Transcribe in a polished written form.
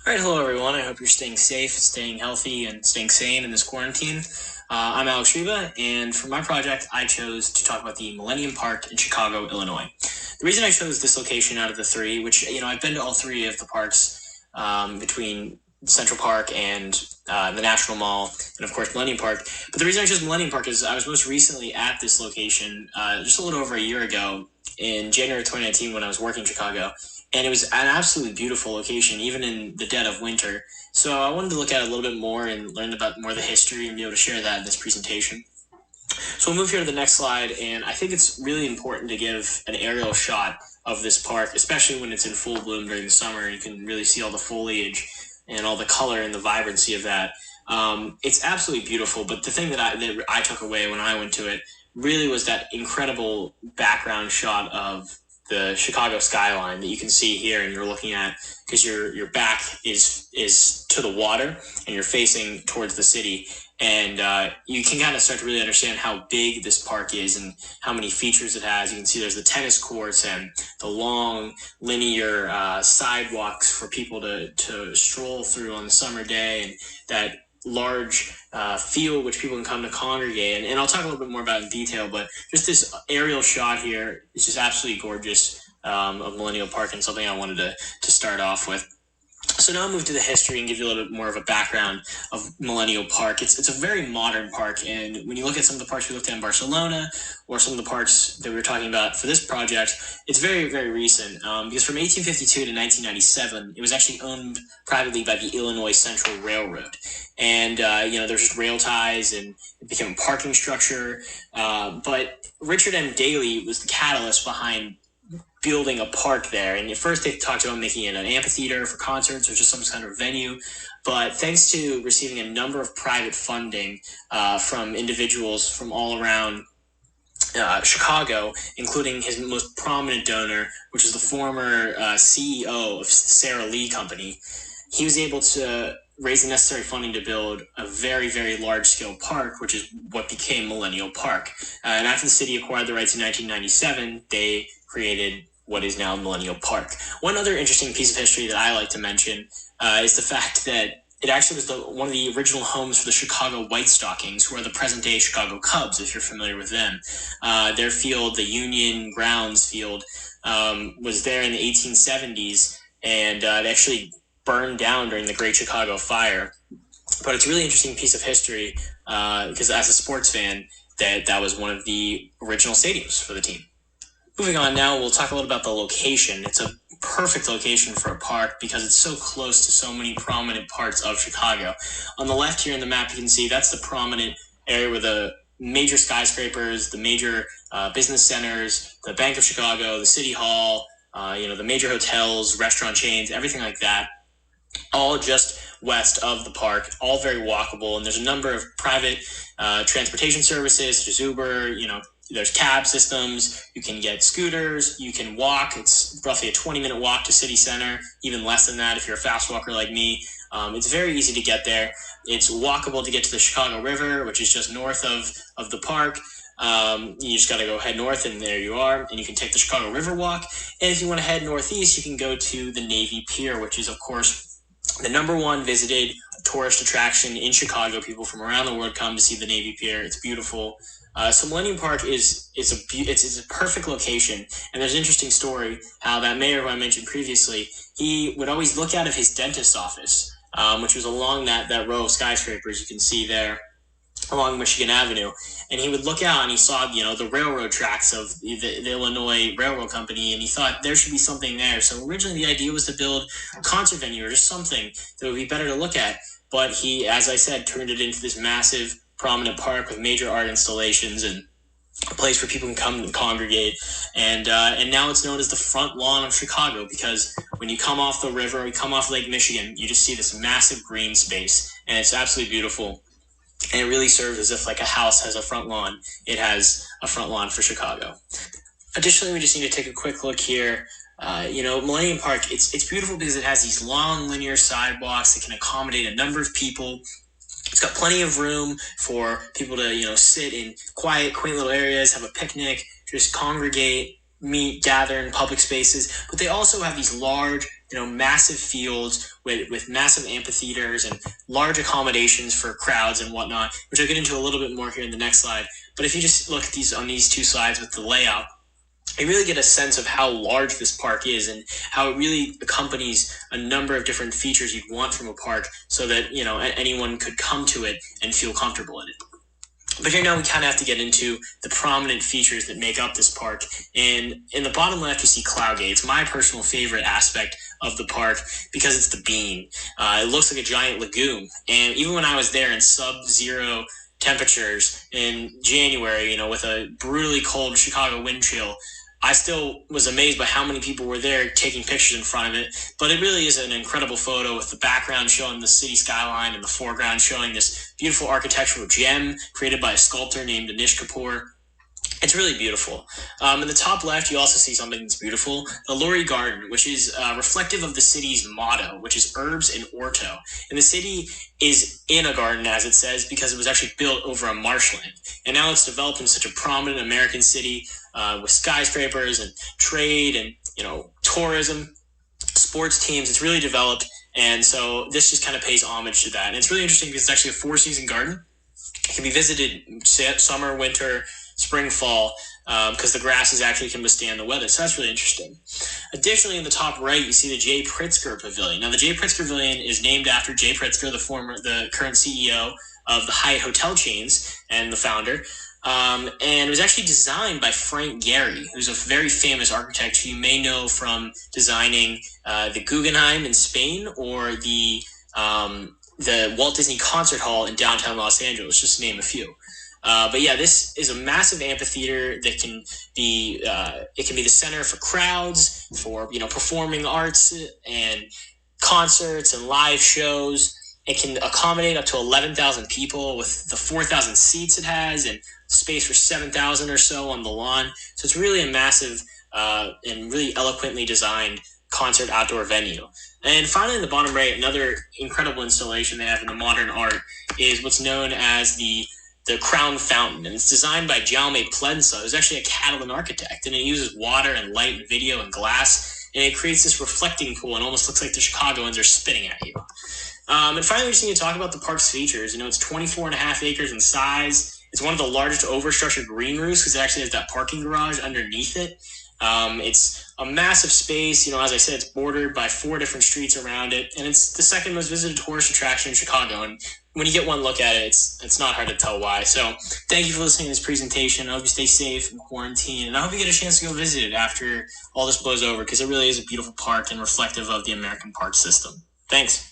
All right, hello everyone. I hope you're staying safe, staying healthy, and staying sane in this quarantine. I'm Alex Riva, and for my project, I chose to talk about the Millennium Park in Chicago, Illinois. The reason I chose this location out of the three, which I've been to all three of the parks between Central Park and the National Mall, and of course Millennium Park. But the reason I chose Millennium Park is I was most recently at this location just a little over a year ago in January 2019 when I was working in Chicago, and it was an absolutely beautiful location, even in the dead of winter. So I wanted to look at it a little bit more and learn about more of the history and be able to share that in this presentation. So we'll move here to the next slide, and I think it's really important to give an aerial shot of this park, especially when it's in full bloom during the summer. You can really see all the foliage and all the color and the vibrancy of that. It's absolutely beautiful, but the thing that I took away when I went to it really was that incredible background shot of the Chicago skyline that you can see here, and you're looking at because your back is to the water and you're facing towards the city, and you can kind of start to really understand how big this park is and how many features it has. You can see there's the tennis courts and the long linear sidewalks for people to stroll through on the summer day, and that large field which people can come to congregate. And I'll talk a little bit more about it in detail, but just this aerial shot here is just absolutely gorgeous of Millennium Park, and something I wanted to start off with. So now I'll move to the history and give you a little bit more of a background of Millennium Park. It's a very modern park, and when you look at some of the parks we looked at in Barcelona or some of the parks that we were talking about for this project, it's very, very recent, because from 1852 to 1997, it was actually owned privately by the Illinois Central Railroad. And, there's just rail ties, and it became a parking structure. But Richard M. Daley was the catalyst behind building a park there. And at first they talked about making it an amphitheater for concerts or just some kind of venue. But thanks to receiving a number of private funding from individuals from all around Chicago, including his most prominent donor, which is the former CEO of Sara Lee Company, he was able to raise the necessary funding to build a very, very large-scale park, which is what became Millennium Park. And after the city acquired the rights in 1997, they created what is now Millennium Park. One other interesting piece of history that I like to mention is the fact that it actually was one of the original homes for the Chicago White Stockings, who are the present-day Chicago Cubs, if you're familiar with them. Their field, the Union Grounds field, was there in the 1870s, and they actually burned down during the Great Chicago Fire. But it's a really interesting piece of history because as a sports fan, that was one of the original stadiums for the team. Moving on now, we'll talk a little about the location. It's a perfect location for a park because it's so close to so many prominent parts of Chicago. On the left here in the map, you can see that's the prominent area where the major skyscrapers, the major business centers, the Bank of Chicago, the City Hall, the major hotels, restaurant chains, everything like that, all just west of the park, all very walkable. And there's a number of private transportation services such as Uber, there's cab systems, you can get scooters, you can walk. It's roughly a 20-minute walk to City Center, even less than that if you're a fast walker like me. It's very easy to get there. It's walkable to get to the Chicago River, which is just north of the park. You just got to go head north, and there you are. And you can take the Chicago River walk. And if you want to head northeast, you can go to the Navy Pier, which is, of course, the number one visited tourist attraction in Chicago. People from around the world come to see the Navy Pier. It's beautiful. So Millennium Park is a perfect location, and there's an interesting story how that mayor who I mentioned previously, he would always look out of his dentist's office, which was along that row of skyscrapers you can see there along Michigan Avenue, and he would look out and he saw the railroad tracks of the Illinois Railroad Company, and he thought there should be something there. So originally the idea was to build a concert venue or just something that would be better to look at, but he, as I said, turned it into this massive prominent park with major art installations and a place where people can come and congregate. And now it's known as the front lawn of Chicago, because when you come off the river, you come off Lake Michigan, you just see this massive green space, and it's absolutely beautiful. And it really serves as if like a house has a front lawn. It has a front lawn for Chicago. Additionally, we just need to take a quick look here. Millennium Park, it's beautiful because it has these long linear sidewalks that can accommodate a number of people. It's got plenty of room for people to, sit in quiet, quaint little areas, have a picnic, just congregate, meet, gather in public spaces. But they also have these large massive fields with massive amphitheaters and large accommodations for crowds and whatnot, which I'll get into a little bit more here in the next slide. But if you just look at these on these two slides with the layout, you really get a sense of how large this park is and how it really accompanies a number of different features you'd want from a park so that, anyone could come to it and feel comfortable in it. But here now we kind of have to get into the prominent features that make up this park. And in the bottom left, you see Cloudgate. It's my personal favorite aspect of the park because it's the bean. It looks like a giant lagoon. And even when I was there in sub-zero temperatures in January, with a brutally cold Chicago wind chill, I still was amazed by how many people were there taking pictures in front of it. But it really is an incredible photo with the background showing the city skyline and the foreground showing this beautiful architectural gem created by a sculptor named Anish Kapoor. It's really beautiful. In the top left, you also see something that's beautiful, the Laurie Garden, which is reflective of the city's motto, which is Herbs and Orto. And the city is in a garden, as it says, because it was actually built over a marshland. And now it's developed in such a prominent American city with skyscrapers and trade and, tourism, sports teams. It's really developed. And so this just kind of pays homage to that. And it's really interesting because it's actually a 4-season garden. It can be visited summer, winter, spring, fall, because the grasses actually can withstand the weather. So that's really interesting. Additionally, in the top right, you see the Jay Pritzker Pavilion. Now, the Jay Pritzker Pavilion is named after Jay Pritzker, the current CEO of the Hyatt hotel chains and the founder. And it was actually designed by Frank Gehry, who's a very famous architect who you may know from designing the Guggenheim in Spain or the Walt Disney Concert Hall in downtown Los Angeles, just to name a few. But yeah, this is a massive amphitheater that can be the center for crowds, for performing arts and concerts and live shows. It can accommodate up to 11,000 people with the 4,000 seats it has and space for 7,000 or so on the lawn. So it's really a massive and really eloquently designed concert outdoor venue. And finally, in the bottom right, another incredible installation they have in the modern art is what's known as the Crown Fountain. And it's designed by Jaume Plensa, who's actually a Catalan architect. And it uses water and light and video and glass. And it creates this reflecting pool and almost looks like the Chicagoans are spitting at you. And finally, we just need to talk about the park's features. It's 24.5 acres in size. It's one of the largest overstructured green roofs because it actually has that parking garage underneath it. It's a massive space. As I said, it's bordered by 4 different streets around it. And it's the second most visited tourist attraction in Chicago. And when you get one look at it, it's not hard to tell why. So thank you for listening to this presentation. I hope you stay safe in quarantine. And I hope you get a chance to go visit it after all this blows over because it really is a beautiful park and reflective of the American park system. Thanks.